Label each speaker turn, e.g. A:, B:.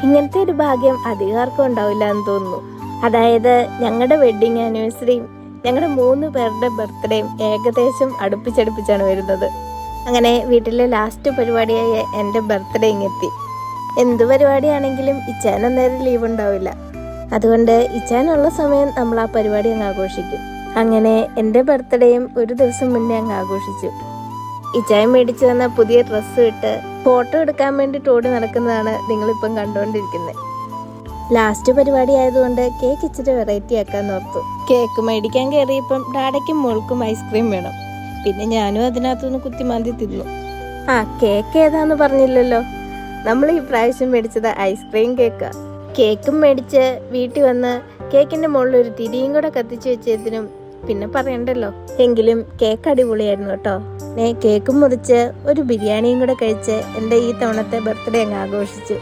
A: ഇങ്ങനത്തെ ഒരു ഭാഗ്യം അധികാർക്കും ഉണ്ടാവില്ല എന്ന് തോന്നുന്നു. അതായത് ഞങ്ങളുടെ വെഡ്ഡിങ് ആനിവേഴ്സറിയും ഞങ്ങളുടെ 3 പേരുടെ ബർത്ത്ഡേയും ഏകദേശം അടുപ്പിച്ചടുപ്പിച്ചാണ് വരുന്നത്. അങ്ങനെ വീട്ടിലെ ലാസ്റ്റ് പരിപാടിയായ എൻ്റെ ബർത്ത്ഡേ ഇങ്ങെത്തി. എന്ത് പരിപാടിയാണെങ്കിലും ഇച്ചാനന്നേരം ലീവ് ഉണ്ടാവില്ല. അതുകൊണ്ട് ഇച്ചാനുള്ള സമയം നമ്മൾ ആ പരിപാടി അങ്ങ് ആഘോഷിക്കും. അങ്ങനെ എൻ്റെ ബർത്ത്ഡേയും ഒരു ദിവസം മുന്നേ അങ്ങ് ആഘോഷിച്ചു. ഇച്ചായൻ മേടിച്ചു തന്ന പുതിയ ഡ്രസ്സ് ഇട്ട് ഫോട്ടോ എടുക്കാൻ വേണ്ടിയിട്ട് ഓടി നടക്കുന്നതാണ് നിങ്ങളിപ്പം കണ്ടുകൊണ്ടിരിക്കുന്നത്. ലാസ്റ്റ് പരിപാടി ആയതുകൊണ്ട് കേക്ക് ഇച്ചിരി വെറൈറ്റി ആക്കാൻ ഓർത്തു. കേക്ക് മേടിക്കാൻ കയറിയപ്പം ഡാഡയ്ക്കും മോൾക്കും ഐസ്ക്രീം വേണം. പിന്നെ ഞാനും അതിനകത്തുനിന്ന് കുത്തിമാന്തി തിന്നു. കേക്ക് ഏതാന്ന് പറഞ്ഞില്ലല്ലോ. നമ്മൾ ഈ പ്രാവശ്യം മേടിച്ചത് ഐസ്ക്രീം കേക്കാ. കേക്കും മേടിച്ച് വീട്ടിൽ വന്ന് കേക്കിന്റെ മുകളിൽ ഒരു തിരിയും കൂടെ കത്തിച്ചു വെച്ചതിനും പിന്നെ പറയണ്ടല്ലോ. എങ്കിലും കേക്ക് അടിപൊളിയായിരുന്നു കേട്ടോ. കേക്കും മുറിച്ച് ഒരു ബിരിയാണിയും കൂടെ കഴിച്ച് എൻ്റെ ഈ തവണത്തെ ബർത്ത്ഡേ അങ്ങ് ആഘോഷിച്ചു.